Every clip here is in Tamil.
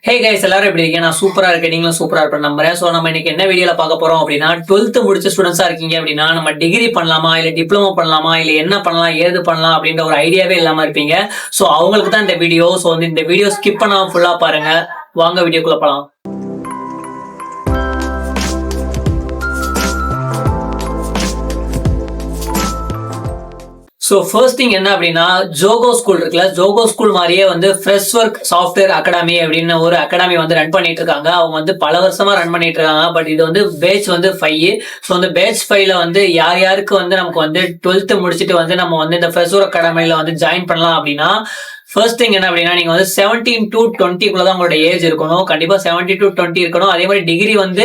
ஹே கைஸ் எல்லாரும் எப்படி இருக்கீங்க? நான் சூப்பரா இருக்கேன். நீங்களும் சூப்பரா இருப்பேன் நம்புறேன். ஸோ நம்ம இன்னைக்கு என்ன வீடியோல பார்க்க போறோம் அப்படின்னா 12th முடிச்ச ஸ்டூடெண்ட்ஸா இருக்கீங்க அப்படின்னா நம்ம டிகிரி பண்ணலாமா இல்ல டிப்ளமோ பண்ணலாமா இல்ல என்ன பண்ணலாம் ஏது பண்ணலாம் அப்படின்ற ஒரு ஐடியாவே இல்லாம இருப்பீங்க. ஸோ அவங்களுக்கு தான் இந்த வீடியோ. ஸோ வந்து இந்த வீடியோ ஸ்கிப் பண்ணாம ஃபுல்லா பாருங்க. வாங்க வீடியோக்குள்ள போலாம். ஸோ ஃபர்ஸ்ட் திங் என்ன அப்படின்னா ஜோகோ ஸ்கூல் இருக்குல்ல, ஜோகோ ஸ்கூல் மாதிரியே வந்து ஃப்ரெஷ் ஒர்க் சாஃப்ட்வேர் அகாடமி அப்படின்னு ஒரு அகாடமி வந்து ரன் பண்ணிட்டு இருக்காங்க. அவங்க வந்து பல வருஷமா ரன் பண்ணிட்டு இருக்காங்க. பட் இது வந்து பேட்ச் வந்து 5. ஸோ அந்த பேட்ச் 5ல வந்து யார் யாருக்கு வந்து நமக்கு வந்து 12th முடிச்சுட்டு வந்து நம்ம வந்து இந்த ஃப்ரெஷ் ஒர்க் அகாடமியில வந்து ஜாயின் பண்ணலாம் அப்படின்னா ஃபர்ஸ்ட் திங் என்ன அப்படின்னா நீங்க வந்து 17 to 20 தான் உங்களோட ஏஜ் இருக்கணும். கண்டிப்பா 17 to 20 இருக்கணும். அதே மாதிரி டிகிரி வந்து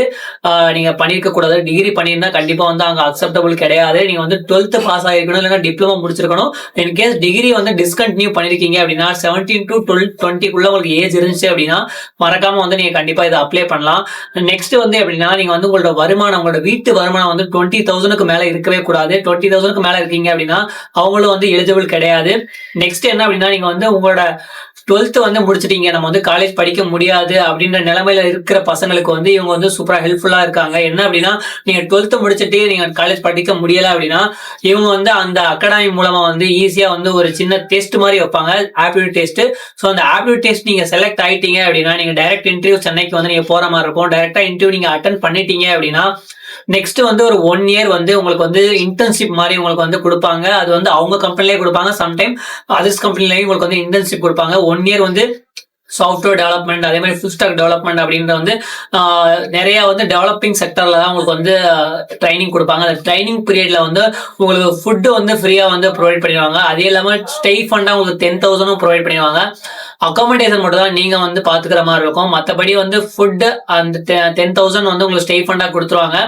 நீங்க பண்ணிருக்க கூடாது. டிகிரி பண்ணியிருந்தா கண்டிப்பா வந்து அங்க அக்செப்டபிள் கிடையாது. நீங்க வந்து 12th பாஸ் ஆகிருக்கணும், இல்லைன்னா டிப்ளமோ முடிச்சிருக்கணும். இன் கேஸ் டிகிரி வந்து டிஸ்கண்டினியூ பண்ணிருக்கீங்க அப்படின்னா 17 to 20 உங்களுக்கு ஏஜ் இருந்துச்சு அப்படின்னா மறக்காம வந்து நீங்க கண்டிப்பா இதை அப்ளை பண்ணலாம். நெக்ஸ்ட் வந்து எப்படின்னா நீங்க வந்து உங்களோட வருமானம், உங்களோட வீட்டு வருமானம் வந்து 20,000க்கு மேல இருக்கவே கூடாது. 20,000க்கு மேல இருக்கீங்க அப்படின்னா அவங்களும் வந்து எலிஜிபிள் கிடையாது. நெக்ஸ்ட் என்ன அப்படின்னா நீங்க வந்து உங்களோட 12th வந்து முடிச்சிட்டீங்க, நம்ம வந்து காலேஜ் படிக்க முடியாது அப்படின்ற நிலைமையில இருக்கிற பசங்களுக்கு வந்து இவங்க வந்து சூப்பரா ஹெல்ப்ஃபுல்லா இருக்காங்க. என்ன அப்படின்னா நீங்க 12th முடிச்சுட்டு நீங்க காலேஜ் படிக்க முடியல அப்படின்னா இவங்க வந்து அந்த அகாடமி மூலமா வந்து ஈஸியா வந்து ஒரு சின்ன டெஸ்ட் மாதிரி வைப்பாங்க, ஆப்டிடியூட் டெஸ்ட். ஸோ அந்த ஆப்டிடியூட் டெஸ்ட் நீங்க செலக்ட் ஆயிட்டீங்க அப்படின்னா நீங்க டைரக்ட் இன்டர்வியூ சென்னைக்கு வந்து நீங்க போற மாதிரி இருக்கும். டைரக்டா இன்டர்வியூ நீங்க அட்டன் பண்ணிட்டீங்க அப்படின்னா நெக்ஸ்ட் வந்து ஒரு 1 year வந்து உங்களுக்கு வந்து இன்டர்ன்ஷிப் மாதிரி உங்களுக்கு வந்து கொடுப்பாங்க. அது வந்து அவங்க கம்பெனிலேயே கொடுப்பாங்க. சம்டைம் அதர்ஸ் கம்பெனிலேயும் உங்களுக்கு வந்து இன்டர்ன்ஷிப் கொடுப்பாங்க. 1 year வந்து சாஃப்ட்வேர் டெவலப்மெண்ட், அதே மாதிரி ஃபுல் ஸ்டாக் டெவலப்மெண்ட் அப்படின்ற வந்து நிறைய வந்து டெவலப்பிங் செக்டர்ல தான் உங்களுக்கு வந்து ட்ரைனிங் கொடுப்பாங்க. அந்த ட்ரைனிங் பீரியட்ல வந்து உங்களுக்கு ஃபுட்டு வந்து ஃப்ரீயா வந்து ப்ரொவைட் பண்ணிடுவாங்க. அதே இல்லாமல் ஸ்டே ஃபண்டா உங்களுக்கு 10,000 ப்ரொவைட் பண்ணிடுவாங்க. அகாமடேஷன் மட்டும் தான் நீங்க வந்து பாத்துக்கிற மாதிரி இருக்கும். மற்றபடி வந்து ஃபுட் அந்த 10,000 வந்து உங்களுக்கு ஸ்டே ஃபண்டா கொடுத்துருவாங்க.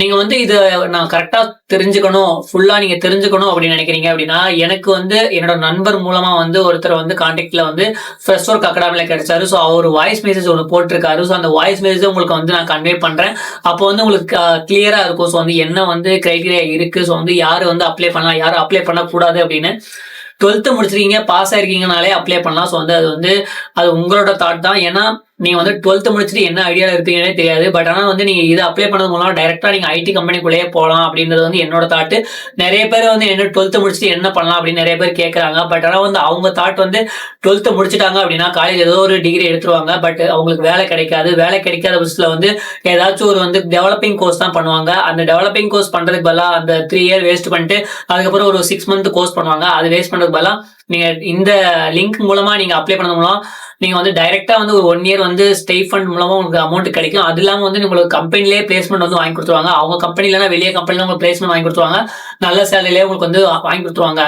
நீங்க வந்து இது நான் கரெக்டா தெரிஞ்சுக்கணும், ஃபுல்லா நீங்க தெரிஞ்சுக்கணும் அப்படின்னு நினைக்கிறீங்க அப்படின்னா எனக்கு வந்து என்னோட நண்பர் மூலமா வந்து ஒருத்தர் வந்து கான்டாக்ட்ல வந்து ஃப்ரெஷ் ஒர்க் அகாடமில கிடைச்சாரு. ஸோ அவர் வாய்ஸ் மெசேஜ் ஒன்று போட்டிருக்காரு. ஸோ அந்த வாய்ஸ் மெசேஜ் உங்களுக்கு வந்து நான் கன்வே பண்றேன். அப்போ வந்து உங்களுக்கு கிளியரா இருக்கும். ஸோ வந்து என்ன வந்து கிரைட்டீரியா இருக்கு, ஸோ வந்து யாரு வந்து அப்ளை பண்ணலாம், யாரும் அப்ளை பண்ணக்கூடாது அப்படின்னு. 12th முடிச்சிருக்கீங்க, பாஸ் ஆயிருக்கீங்கனாலே அப்ளை பண்ணலாம். ஸோ வந்து அது உங்களோட தாட் தான். ஏன்னா நீங்க வந்து 12th முடிச்சுட்டு என்ன ஐடியாவில் இருப்பீங்கன்னே தெரியாது. பட் ஆனால் வந்து நீங்க இதை அப்ளை பண்ணது மூலம் டைரக்டா நீங்க ஐடி கம்பெனிக்குள்ளேயே போகலாம் அப்படின்றது வந்து என்னோட தாட். நிறைய பேர் வந்து என்ன 12th முடிச்சுட்டு என்ன பண்ணலாம் அப்படின்னு நிறைய பேர் கேட்கறாங்க. பட் ஆனால் வந்து அவங்க தாட் வந்து 12th முடிச்சிட்டாங்க அப்படின்னா காலேஜ் ஏதோ ஒரு டிகிரி எடுத்துருவாங்க. பட் அவங்களுக்கு வேலை கிடைக்காது. வேலை கிடைக்காத பட்சத்தில் வந்து ஏதாச்சும் ஒரு வந்து டெவலப்பிங் கோர்ஸ் தான் பண்ணுவாங்க. அந்த டெவலப்பிங் கோர்ஸ் பண்றதுக்கு பதிலாக அந்த 3 year வேஸ்ட் பண்ணிட்டு அதுக்கப்புறம் ஒரு 6 month கோர்ஸ் பண்ணுவாங்க. அது வேஸ்ட் பண்றதுக்கு பதிலாக நீங்க இந்த லிங்க் மூலமா நீங்க அப்ளை பண்ணது மூலம் நீங்க வந்து டைரக்டா வந்து ஒரு 1 year வந்து ஸ்டே ஃபண்ட் மூலமா உங்களுக்கு அமௌண்ட் கிடைக்கும். அது இல்லாம வந்து உங்களுக்கு கம்பெனிலேயே பிளேஸ்மெண்ட் வந்து வாங்கி கொடுத்துருவாங்க. அவங்க கம்பெனி இல்லைன்னா வெளியே கம்பெனில உங்களுக்கு பிளேஸ்மெண்ட் வாங்கி கொடுத்துருவாங்க. நல்ல சேலரியிலே உங்களுக்கு வந்து வாங்கி கொடுத்துருவாங்க.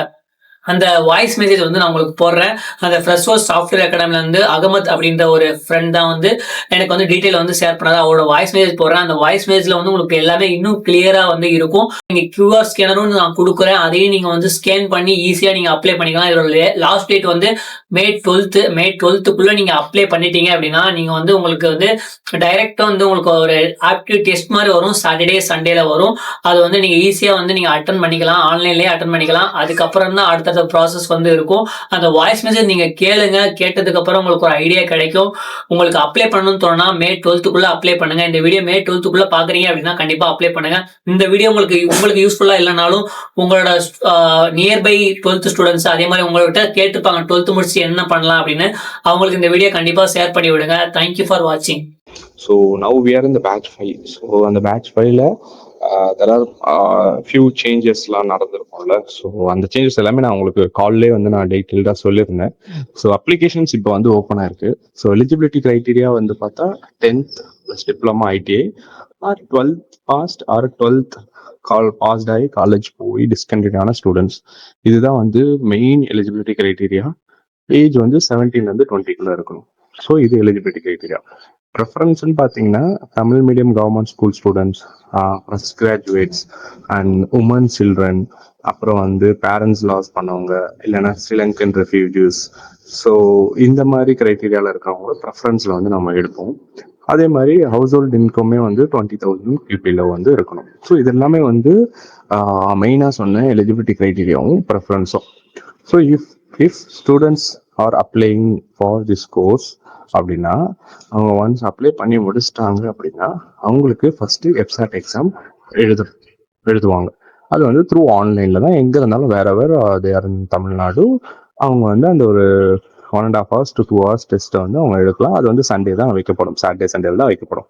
அந்த வாய்ஸ் மெசேஜ் வந்து நான் உங்களுக்கு போடுறேன். அந்த ஃப்ரெஷ் ஒர்க் சாஃப்ட்வேர் அகாடமில வந்து அகமத் அப்படின்ற ஒரு ஃப்ரெண்ட் தான் வந்து எனக்கு வந்து டீட்டெயில் வந்து ஷேர் பண்ணாரு. அவரோட வாய்ஸ் மெசேஜ் போடுறேன். அந்த வாய்ஸ் மெசேஜ்ல வந்து உங்களுக்கு எல்லாமே இன்னும் கிளியரா வந்து இருக்கும். நீங்க QR ஸ்கேனரும் நான் கொடுக்குறேன். அதையும் நீங்க வந்து ஸ்கேன் பண்ணி ஈஸியா நீங்க அப்ளை பண்ணிக்கலாம். இதோட லாஸ்ட் டேட் வந்து May 12th நீங்க அப்ளை பண்ணிட்டீங்க அப்படின்னா நீங்க வந்து உங்களுக்கு வந்து டைரக்டா வந்து உங்களுக்கு ஒரு ஆப்டிடியூட் டெஸ்ட் மாதிரி வரும். சாட்டர்டே சண்டேல வரும். அது வந்து நீங்க ஈஸியா வந்து நீங்க அட்டன் பண்ணிக்கலாம். ஆன்லைன்லயே அட்டன் பண்ணிக்கலாம். அதுக்கப்புறம் தான் அடுத்த ப்ராசஸ் வந்து இருக்கும். அந்த வாய்ஸ் மெசேஜ் நீங்க கேளுங்க. கேட்டதுக்கு அப்புறம் உங்களுக்கு ஒரு ஐடியா கிடைக்கும். உங்களுக்கு அப்ளை பண்ணணும்னு தோணுனா May 12th அப்ளை பண்ணுங்க. இந்த வீடியோ May 12th பாக்குறீங்க அப்படின்னா கண்டிப்பா அப்ளை பண்ணுங்க. இந்த வீடியோ உங்களுக்கு யூஸ்ஃபுல்லா இல்லைனாலும் உங்களோட நியர்பை 12th ஸ்டூடெண்ட்ஸ் அதே மாதிரி உங்கள்கிட்ட கேட்டுப்பாங்க 12th முடிச்சு என்ன பண்ணலாம் அப்படின்னு. அவங்களுக்கு இந்த வீடியோ கண்டிப்பா ஷேர் பண்ணி விடுங்க. தேங்க்யூ ஃபார் வாட்சிங். So now we are in the batch 5. So on the batch 5ல there are few changesலாம் நடந்திருக்கும்ல. ஸோ அந்த சேஞ்சஸ் எல்லாமே நான் உங்களுக்கு கால்லேயே வந்து நான் டீட்டெயில்டாக சொல்லியிருந்தேன். ஸோ அப்ளிகேஷன்ஸ் இப்போ வந்து ஓப்பனாக இருக்கு. ஸோ எலிஜிபிலிட்டி க்ரைட்டீரியா வந்து பார்த்தா 10th + diploma ITI or 12th passed or 12th passed ஆகி காலேஜ் போய் டிஸ்கண்டினியூ ஆன ஸ்டூடெண்ட்ஸ். இதுதான் வந்து மெயின் எலிஜிபிலிட்டி க்ரைட்டீரியா. ஏஜ் வந்து 17 to 20 இருக்கணும். ஸோ இது எலிஜிபிலிட்டி க்ரைட்டீரியா. ப்ரெஃபரன்ஸ்ன்னு பார்த்தீங்கன்னா Tamil medium government school students, fresh graduates and women children, அப்புறம் வந்து பேரண்ட்ஸ் லாஸ் பண்ணவங்க, இல்லைன்னா ஸ்ரீலங்கன் ரெஃப்யூஜிஸ். ஸோ இந்த மாதிரி க்ரைட்டீரியாவில் இருக்கிறவங்க ப்ரெஃபரன்ஸில் வந்து நம்ம எடுப்போம். அதே மாதிரி ஹவுஸ் ஹோல்ட் இன்கமே வந்து 20,000 QPல வந்து இருக்கணும். ஸோ இது எல்லாமே வந்து மெயினாக சொன்ன எலிஜிபிலிட்டி க்ரைட்டீரியாவும் ப்ரெஃபரன்ஸும். So if students are applying for this course அப்படின்னா அவங்க ஒன்ஸ் அப்ளை பண்ணி முடிச்சிட்டாங்க அப்படின்னா அவங்களுக்கு ஃபர்ஸ்ட் எப்சாட் எக்ஸாம் எழுதுவாங்க. அது வந்து த்ரூ ஆன்லைனில் தான், எங்கே இருந்தாலும் வேற தேர் இன் தமிழ்நாடு. அவங்க வந்து அந்த ஒரு 1.5 hours to 2 hours டெஸ்ட்டை வந்து அவங்க எடுக்கலாம். அது வந்து சண்டே தான் வைக்கப்படும், சாட்டர்டே சண்டே தான் வைக்கப்படும்.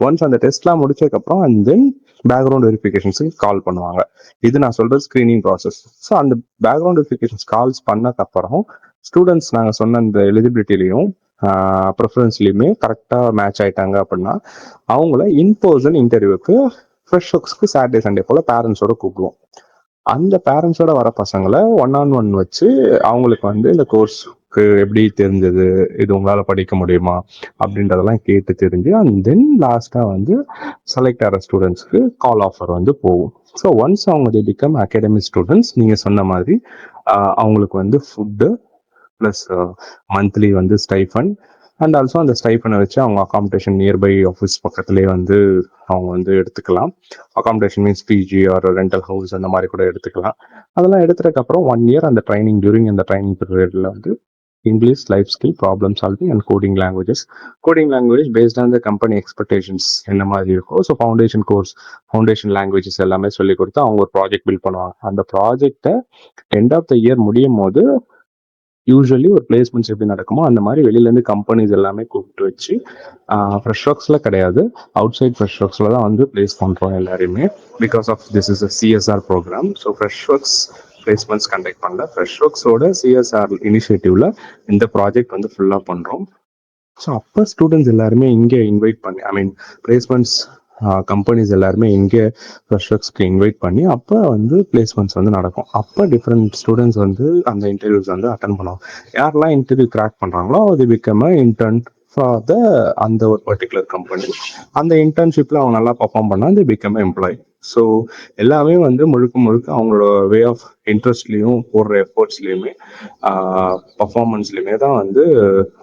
ஒன்ஸ் அந்த டெஸ்ட்லாம் முடிச்சதுக்கப்புறம் அண்ட் தென் பேக்ரவுண்ட் வெரிஃபிகேஷன்ஸுக்கு கால் பண்ணுவாங்க. இது நான் சொல்றது ஸ்க்ரீனிங் ப்ராசஸ். ஸோ அந்த பேக்ரவுண்ட் வெரிஃபிகேஷன்ஸ் கால்ஸ் பண்ணக்கப்புறம் ஸ்டூடெண்ட்ஸ் நாங்கள் சொன்ன அந்த எலிஜிபிலிட்டிலையும் ப்ரிஃபரன்ஸ்லையுமே கரெக்டாக மேட்ச் ஆயிட்டாங்க அப்படின்னா அவங்கள இன்பர்சன் இன்டர்வியூக்கு ஃப்ரெஷர்ஸ்க்கு சாட்டர்டே சண்டே போல் பேரண்ட்ஸோட கூப்பிடுவோம். அந்த பேரண்ட்ஸோட வர பசங்களை 1-on-1 வச்சு அவங்களுக்கு வந்து இந்த கோர்ஸ்க்கு எப்படி தெரிஞ்சது, இது உங்களால் படிக்க முடியுமா அப்படின்றதெல்லாம் கேட்டு தெரிஞ்சு அண்ட் தென் லாஸ்ட்டாக வந்து செலக்ட் ஆகிற ஸ்டூடெண்ட்ஸ்க்கு கால் ஆஃபர் வந்து போகும். ஸோ ஒன்ஸ் அவங்க தே பிகம் அகாடமிக் ஸ்டூடெண்ட்ஸ், நீங்கள் சொன்ன மாதிரி அவங்களுக்கு வந்து ஃபுட்டு ப்ளஸ் மந்த்லி வந்து ஸ்டைஃபன் அண்ட் ஆல்சோ அந்த ஸ்டைஃபனை வச்சு அவங்க அகாமடேஷன் நியர்பை ஆஃபீஸ் பக்கத்துலேயே வந்து அவங்க வந்து எடுத்துக்கலாம். Accommodation means PG or rental house அந்த மாதிரி கூட எடுத்துக்கலாம். அதெல்லாம் எடுத்ததுக்கப்புறம் 1 year அந்த ட்ரைனிங், டியூரிங் அந்த ட்ரைனிங் பீரியடில் வந்து English, life skill, problem solving and coding language based on the company expectations என்ன மாதிரி இருக்கும். ஸோ ஃபவுண்டேஷன் லாங்குவேஜஸ் எல்லாமே சொல்லி கொடுத்து அவங்க ஒரு ப்ராஜெக்ட் பில்ட் பண்ணுவாங்க. அந்த ப்ராஜெக்டை எண்ட் ஆஃப் த இயர் முடியும் போது யூஸ்வலி ஒரு பிளேஸ்மெண்ட்ஸ் எப்படி நடக்குமோ அந்த மாதிரி வெளியிலேருந்து கம்பெனிஸ் எல்லாமே கூப்பிட்டு வச்சு ஃப்ரெஷ் ஒர்க்ஸில் கிடையாது, அவுட் சைட் ஃப்ரெஷ் ஒர்க்ஸில் தான் வந்து பிளேஸ் பண்ணுறோம் எல்லாருமே. Because of this is a CSR programme. So Freshworks placements conduct பண்ணல, ஃப்ரெஷ் ஒர்க்ஸோட சிஎஸ்ஆர் இனிஷியேட்டிவ்ல இந்த ப்ராஜெக்ட் வந்து ஃபுல்லாக பண்ணுறோம். ஸோ அப்போ ஸ்டூடெண்ட்ஸ் எல்லாருமே இங்கே இன்வைட் பண்ணி பிளேஸ்மெண்ட்ஸ் கம்பெனிஸ் எல்லாருமே இங்கே ஃப்ரெஷர்ஸ்க்கு இன்வைட் பண்ணி அப்போ வந்து பிளேஸ்மெண்ட்ஸ் வந்து நடக்கும். அப்போ டிஃப்ரெண்ட் ஸ்டூடெண்ட்ஸ் வந்து அந்த இன்டர்வியூஸ் வந்து அட்டன் பண்ணுவாங்க. யாரெல்லாம் இன்டர்வியூ கிராக் பண்ணுறாங்களோ அது பிகம் இன்டர்ன் ஃபார் அந்த ஒரு பர்டிகுலர் கம்பெனி. அந்த இன்டர்ன்ஷிப்பில் அவங்க நல்லா பர்ஃபார்ம் பண்ணால் அது பிகம் எம்ப்ளாயி. ஸோ எல்லாமே வந்து முழுக்க அவங்களோட வே ஆஃப் இன்ட்ரெஸ்ட்லேயும் போடுற எஃபர்ட்ஸ்லேயுமே பர்ஃபார்மன்ஸ்லையுமே தான் வந்து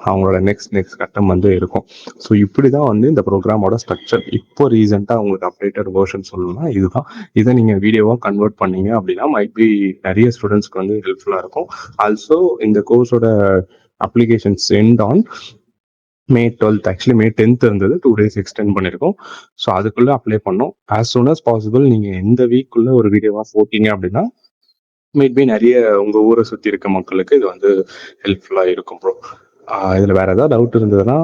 அவங்களோட நெக்ஸ்ட் கட்டம் வந்து இருக்கும். ஸோ இப்படி தான் வந்து இந்த ப்ரோக்ராமோட ஸ்ட்ரக்சர். இப்போ ரீசெண்டாக உங்களுக்கு அப்டேட்டட் வேர்ஷன் சொல்லணும்னா இதுதான். இதை நீங்கள் வீடியோவாக கன்வெர்ட் பண்ணீங்க அப்படின்னா மைட் பி நிறைய ஸ்டூடெண்ட்ஸ்க்கு வந்து ஹெல்ப்ஃபுல்லாக இருக்கும். ஆல்சோ இந்த கோர்ஸோட applications end on May 12th, actually May 10th இருந்தது, 2 days எக்ஸ்டெண்ட் பண்ணியிருக்கோம். ஸோ அதுக்குள்ளே அப்ளை பண்ணோம். ஆஸ் சூன் அஸ் பாசிபிள் நீங்கள் எந்த வீக்குள்ளே ஒரு வீடியோவாக போட்டீங்க அப்படின்னா மேபி நிறைய உங்கள் ஊரை சுற்றி இருக்க மக்களுக்கு இது வந்து ஹெல்ப்ஃபுல்லாக இருக்கும் ப்ரோ. இதில் வேறு ஏதாவது டவுட் இருந்ததுன்னா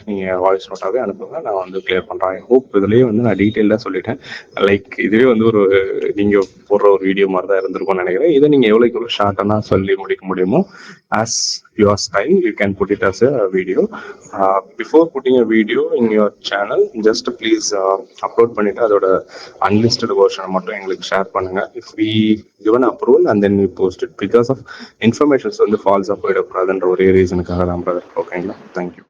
நீங்கள் வாய்ஸ் நோட்டாகவே அனுப்புங்க, நான் வந்து கிளியர் பண்ணுறேன். ஐ ஹோப் இதுலேயே வந்து நான் டீட்டெயிலாக சொல்லிட்டேன். லைக் இதுவே வந்து ஒரு நீங்கள் போடுற ஒரு வீடியோ மாதிரி தான் இருந்திருக்கும்னு நினைக்கிறேன். இதை நீங்கள் எவ்வளோ ஷார்ட்டாக சொல்லி முடிக்க முடியுமோ as your style, you can put it as a video. Before putting a video in your channel, just please upload பண்ணிட்டு அதோட unlisted version மட்டும் எங்களுக்கு ஷேர் பண்ணுங்க. If we given approval and then we post it, because of informations வந்து ஃபால்ஸாக போயிடக்கூடாதுன்ற ஒரே ரீசனுக்காக தான் பிரதர். ஓகேங்களா? தேங்க்யூ.